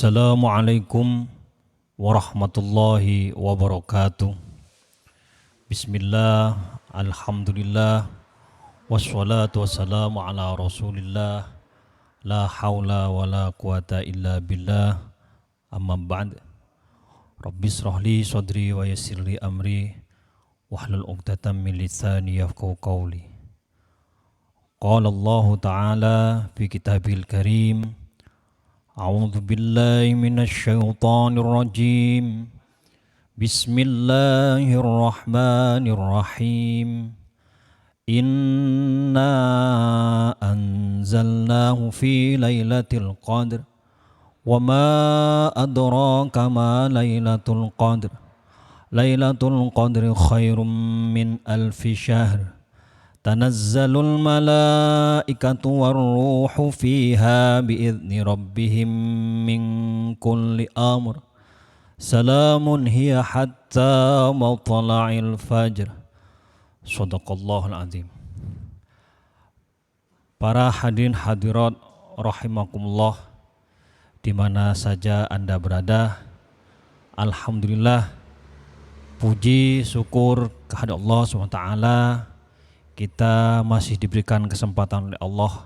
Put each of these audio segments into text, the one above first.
Assalamualaikum warahmatullahi wabarakatuh. Bismillah, alhamdulillah, wassalatu wassalamu ala rasulillah, la hawla wa la quwata illa billah, amma ba'd. Rabbi srahli sadri wa yassirli amri, wahlul uqdatam min lisani yafqahu qawli. Qala Allah ta'ala fi kitabil karim, A'udzu billahi minasy syaithanir rajim. Bismillahirrahmanirrahim. Inna anzalnahu fi lailatul qadr. Wa ma adraka ma lailatul qadr. Lailatul qadri khairum min alfi syahr. Tanazzalul malaikatu warruhu fiha biizni rabbihim min kulli amr. Salamun hiya hatta matla'il fajr. Shadaqallahul azim. Para hadirin hadirat rahimakumullah, di mana saja Anda berada, alhamdulillah, puji syukur kehadirat Allah SWT, kita masih diberikan kesempatan oleh Allah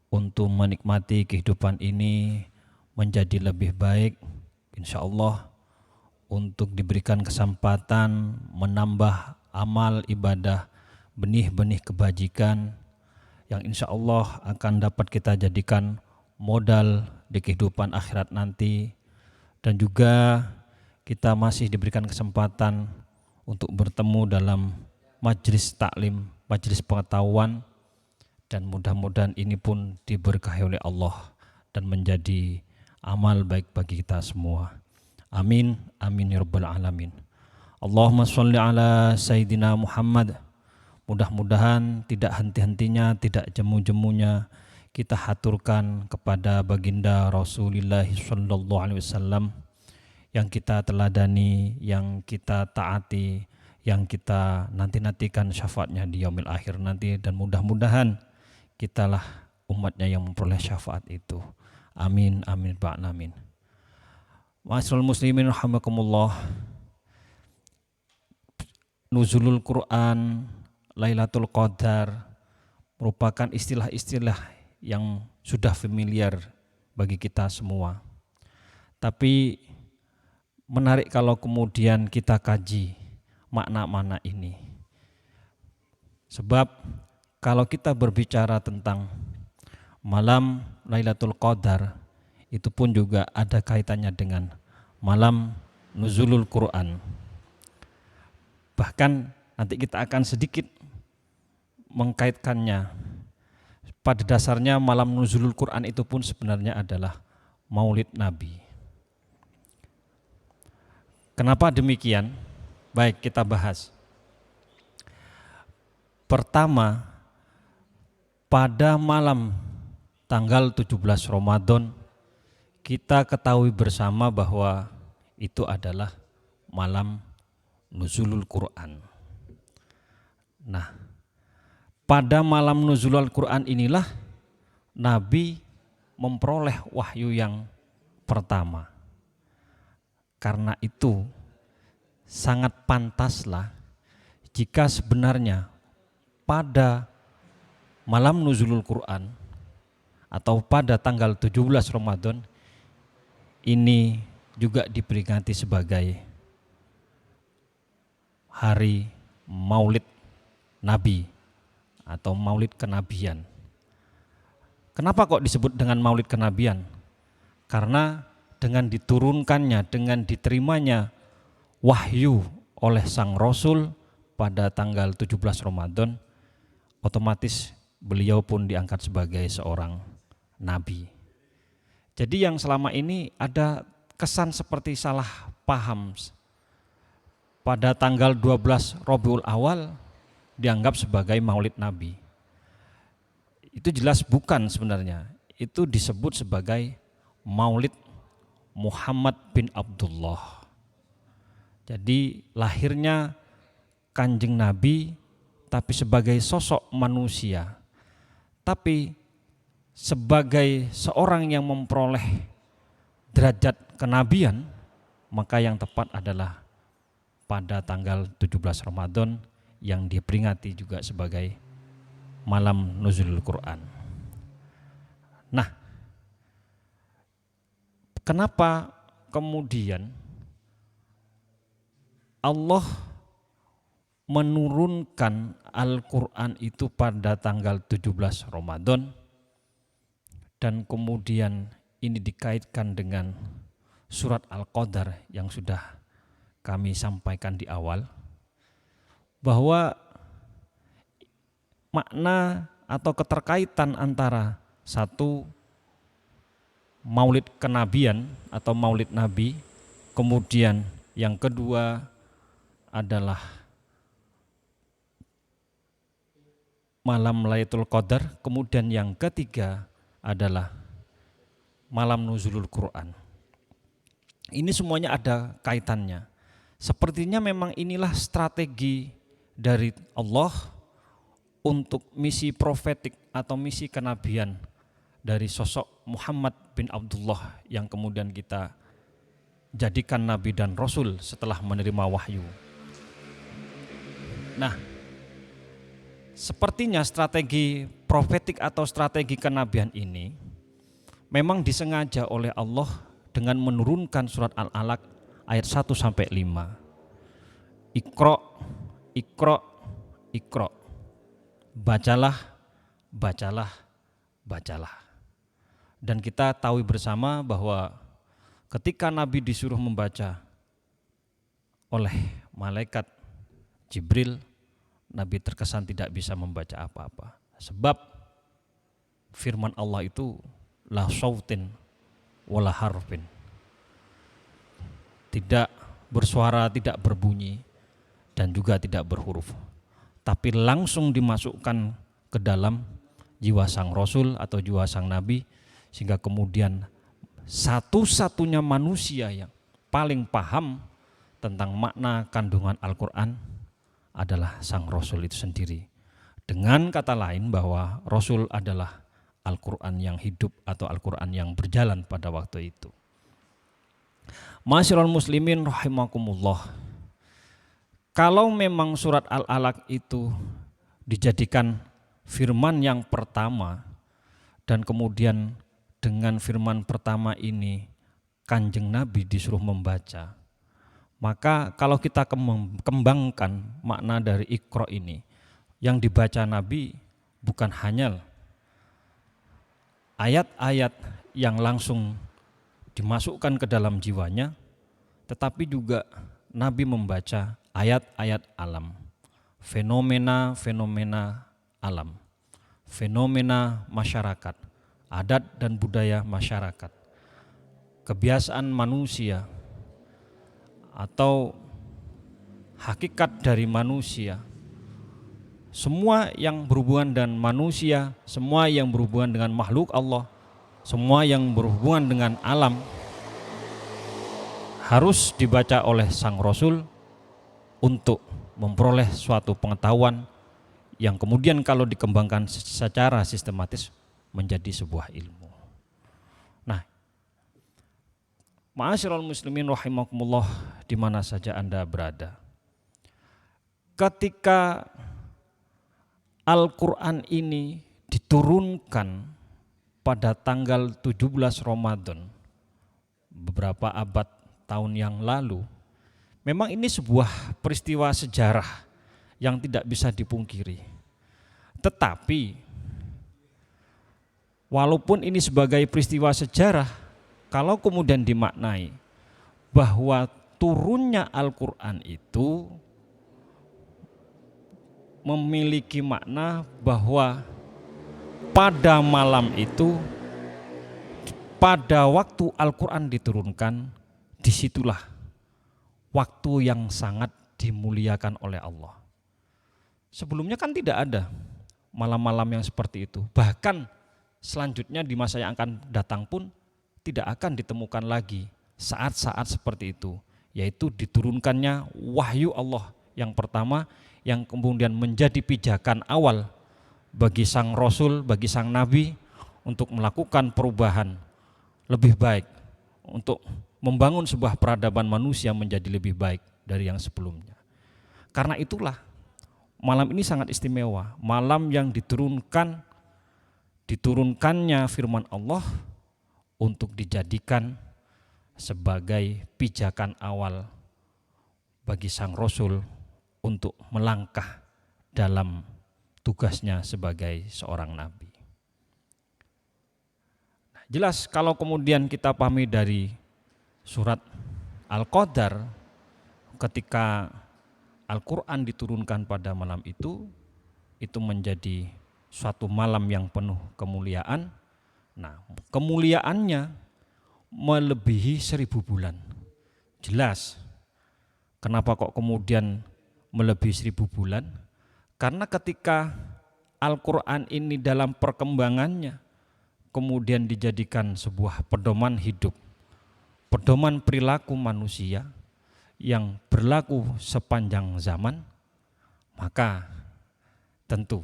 untuk menikmati kehidupan ini menjadi lebih baik, insya Allah, untuk diberikan kesempatan menambah amal ibadah, benih-benih kebajikan yang insya Allah akan dapat kita jadikan modal di kehidupan akhirat nanti. Dan juga kita masih diberikan kesempatan untuk bertemu dalam majlis taklim, majlis pengetahuan, dan mudah-mudahan ini pun diberkahi oleh Allah dan menjadi amal baik bagi kita semua. Amin, amin ya rabbal alamin. Allahumma sholli ala Sayyidina Muhammad. Mudah-mudahan tidak henti-hentinya, tidak jemu-jemunya kita haturkan kepada baginda Rasulullah sallallahu alaihi wasallam yang kita teladani, yang kita taati, yang kita nanti-nantikan syafaatnya di yaumil akhir nanti, dan mudah-mudahan kitalah umatnya yang memperoleh syafaat itu. Amin, amin, amin. Ma'asyiral muslimin rahimakumullah, nuzulul Quran, Lailatul Qadar merupakan istilah-istilah yang sudah familiar bagi kita semua. Tapi menarik kalau kemudian kita kaji makna-makna ini. Sebab kalau kita berbicara tentang malam Lailatul Qadar, itu pun juga ada kaitannya dengan malam nuzulul Quran. Bahkan nanti kita akan sedikit mengkaitkannya. Pada dasarnya malam nuzulul Quran itu pun sebenarnya adalah Maulid Nabi. Kenapa demikian? Baik, kita bahas. Pertama, pada malam tanggal 17 Ramadan, kita ketahui bersama bahwa itu adalah malam nuzulul Quran. Nah, pada malam nuzulul Quran inilah Nabi memperoleh wahyu yang pertama. Karena itu sangat pantaslah jika sebenarnya pada malam nuzulul Quran atau pada tanggal 17 Ramadan ini juga diperingati sebagai hari Maulid Nabi atau Maulid Kenabian. Kenapa kok disebut dengan Maulid Kenabian? Karena dengan diturunkannya, dengan diterimanya wahyu oleh sang Rasul pada tanggal 17 Ramadan, otomatis beliau pun diangkat sebagai seorang Nabi. Jadi yang selama ini ada kesan seperti salah paham. Pada tanggal 12 Rabiul Awal dianggap sebagai Maulid Nabi. Itu jelas bukan sebenarnya. Itu disebut sebagai Maulid Muhammad bin Abdullah. Jadi lahirnya Kanjeng Nabi tapi sebagai sosok manusia, tapi sebagai seorang yang memperoleh derajat kenabian, maka yang tepat adalah pada tanggal 17 Ramadan yang diperingati juga sebagai malam nuzulul Quran. Nah, kenapa kemudian Allah menurunkan Al-Quran itu pada tanggal 17 Ramadan dan kemudian ini dikaitkan dengan surat Al-Qadar yang sudah kami sampaikan di awal, bahwa makna atau keterkaitan antara satu maulid kenabian atau maulid Nabi, kemudian yang kedua adalah malam Lailatul Qadar, kemudian yang ketiga adalah malam nuzulul Quran. Ini semuanya ada kaitannya. Sepertinya memang inilah strategi dari Allah untuk misi profetik atau misi kenabian dari sosok Muhammad bin Abdullah yang kemudian kita jadikan nabi dan rasul setelah menerima wahyu. Nah, sepertinya strategi profetik atau strategi kenabian ini memang disengaja oleh Allah dengan menurunkan surat Al-Alaq ayat 1 sampai 5. Iqra, Iqra, Iqra. Bacalah, bacalah, bacalah. Dan kita tahu bersama bahwa ketika Nabi disuruh membaca oleh malaikat Jibril, Nabi terkesan tidak bisa membaca apa-apa. Sebab firman Allah itu la sautin wala harfin. Tidak bersuara, tidak berbunyi, dan juga tidak berhuruf. Tapi langsung dimasukkan ke dalam jiwa sang Rasul atau jiwa sang Nabi, sehingga kemudian satu-satunya manusia yang paling paham tentang makna kandungan Al-Quran adalah sang Rasul itu sendiri. Dengan kata lain bahwa Rasul adalah Al-Quran yang hidup atau Al-Quran yang berjalan pada waktu itu. Ma'asyiral muslimin rahimakumullah. Kalau memang surat Al-Alaq itu dijadikan firman yang pertama dan kemudian dengan firman pertama ini Kanjeng Nabi disuruh membaca, maka kalau kita kembangkan makna dari Iqra ini, yang dibaca Nabi bukan hanya ayat-ayat yang langsung dimasukkan ke dalam jiwanya, tetapi juga Nabi membaca ayat-ayat alam, fenomena-fenomena alam, fenomena masyarakat, adat dan budaya masyarakat, kebiasaan manusia atau hakikat dari manusia. Semua yang berhubungan dengan manusia, semua yang berhubungan dengan makhluk Allah, semua yang berhubungan dengan alam harus dibaca oleh sang Rasul untuk memperoleh suatu pengetahuan yang kemudian kalau dikembangkan secara sistematis menjadi sebuah ilmu. Nah, ma'asyiral muslimin rahimakumullah, di mana saja Anda berada, ketika Al-Quran ini diturunkan pada tanggal 17 Ramadan beberapa abad tahun yang lalu, memang ini sebuah peristiwa sejarah yang tidak bisa dipungkiri. Tetapi walaupun ini sebagai peristiwa sejarah, kalau kemudian dimaknai bahwa turunnya Al-Quran itu memiliki makna bahwa pada malam itu, pada waktu Al-Quran diturunkan, disitulah waktu yang sangat dimuliakan oleh Allah. Sebelumnya kan tidak ada malam-malam yang seperti itu. Bahkan selanjutnya di masa yang akan datang pun tidak akan ditemukan lagi saat-saat seperti itu yaitu diturunkannya wahyu Allah yang pertama, yang kemudian menjadi pijakan awal bagi sang Rasul, bagi sang Nabi untuk melakukan perubahan lebih baik, untuk membangun sebuah peradaban manusia menjadi lebih baik dari yang sebelumnya. Karena itulah malam ini sangat istimewa, malam yang diturunkannya firman Allah untuk dijadikan sebagai pijakan awal bagi sang Rasul untuk melangkah dalam tugasnya sebagai seorang nabi. Nah, jelas kalau kemudian kita pahami dari surat Al-Qadar, ketika Al-Quran diturunkan pada malam itu menjadi suatu malam yang penuh kemuliaan. Nah, kemuliaannya melebihi 1000 bulan. Jelas, kenapa kok kemudian melebihi 1000 bulan? Karena ketika Al-Quran ini dalam perkembangannya kemudian dijadikan sebuah pedoman hidup, pedoman perilaku manusia yang berlaku sepanjang zaman, maka tentu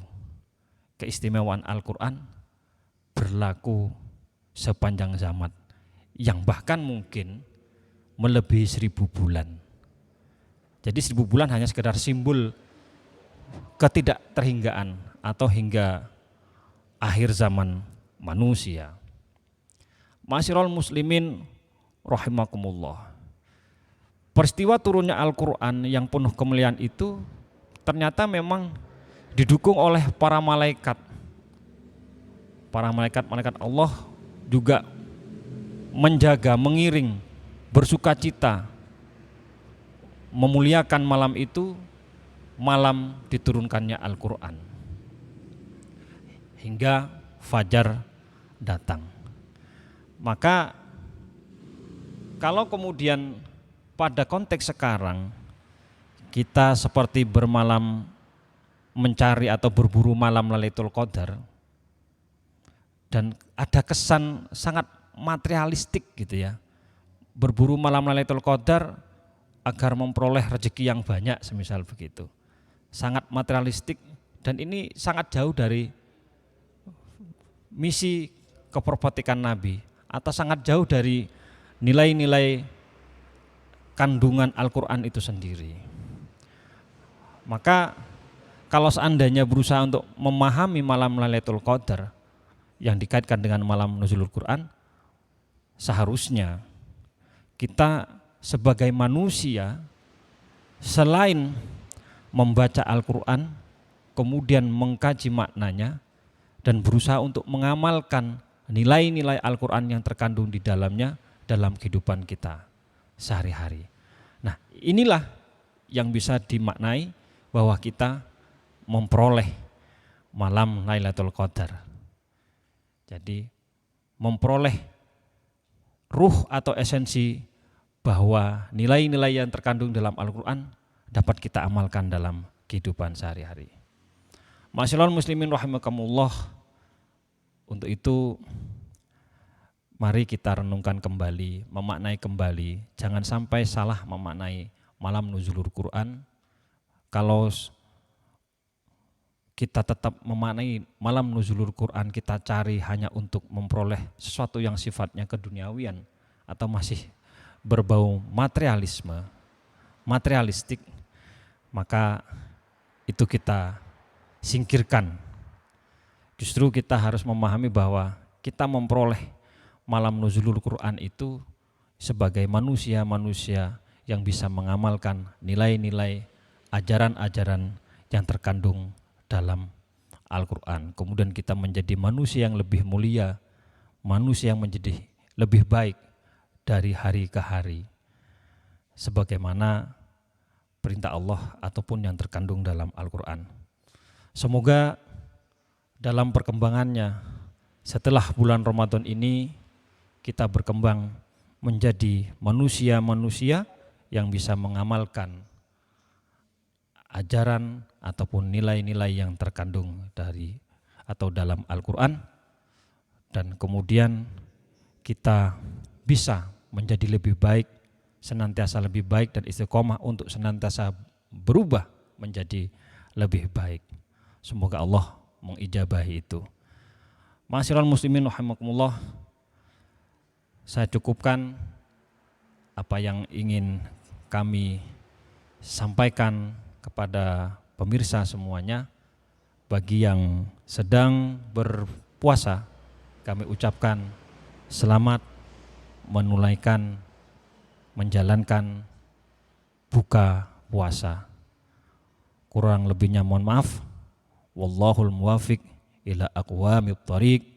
keistimewaan Al-Quran berlaku sepanjang zaman, yang bahkan mungkin melebihi 1000 bulan. Jadi 1000 bulan hanya sekedar simbol ketidakterhinggaan atau hingga akhir zaman manusia. Ma'asyiral muslimin rahimakumullah. Peristiwa turunnya Al-Quran yang penuh kemuliaan itu ternyata memang didukung oleh para malaikat. Para malaikat Allah juga menjaga, mengiring, bersukacita, memuliakan malam itu, malam diturunkannya Al-Quran, hingga fajar datang. Maka kalau kemudian pada konteks sekarang kita seperti bermalam mencari atau berburu malam Lailatul Qadar, dan ada kesan sangat materialistik gitu ya, berburu malam Lailatul Qadar agar memperoleh rezeki yang banyak semisal begitu, sangat materialistik, dan ini sangat jauh dari misi keprofetikan Nabi atau sangat jauh dari nilai-nilai kandungan Al-Quran itu sendiri. Maka kalau seandainya berusaha untuk memahami malam Lailatul Qadar yang dikaitkan dengan malam nuzulul Quran, seharusnya kita sebagai manusia selain membaca Al-Quran, kemudian mengkaji maknanya dan berusaha untuk mengamalkan nilai-nilai Al-Quran yang terkandung di dalamnya dalam kehidupan kita sehari-hari. Nah, inilah yang bisa dimaknai bahwa kita memperoleh malam Lailatul Qadar. Jadi memperoleh ruh atau esensi bahwa nilai-nilai yang terkandung dalam Al-Quran dapat kita amalkan dalam kehidupan sehari-hari. Ma'asyiral muslimin rahimakumullah, untuk itu mari kita renungkan kembali, memaknai kembali, jangan sampai salah memaknai malam nuzulul Quran. Kalau kita tetap memaknai malam nuzulul Quran, kita cari hanya untuk memperoleh sesuatu yang sifatnya keduniawian atau masih berbau materialistik, maka itu kita singkirkan. Justru kita harus memahami bahwa kita memperoleh malam nuzulul Quran itu sebagai manusia-manusia yang bisa mengamalkan nilai-nilai ajaran-ajaran yang terkandung dalam Al-Quran. Kemudian kita menjadi manusia yang lebih mulia, manusia yang menjadi lebih baik dari hari ke hari, sebagaimana perintah Allah ataupun yang terkandung dalam Al-Quran. Semoga dalam perkembangannya setelah bulan Ramadan ini kita berkembang menjadi manusia-manusia yang bisa mengamalkan ajaran ataupun nilai-nilai yang terkandung dari atau dalam Al-Quran, dan kemudian kita bisa menjadi lebih baik senantiasa lebih baik dan istiqomah untuk senantiasa berubah menjadi lebih baik. Semoga Allah mengijabahi itu. Ma'asyiral muslimin rahimakumullah, saya cukupkan apa yang ingin kami sampaikan kepada pemirsa semuanya. Bagi yang sedang berpuasa, kami ucapkan selamat menunaikan, menjalankan buka puasa. Kurang lebihnya mohon maaf. Wallahul muwafiq ila aqwamit thariq.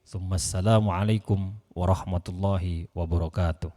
Assalamualaikum warahmatullahi wabarakatuh.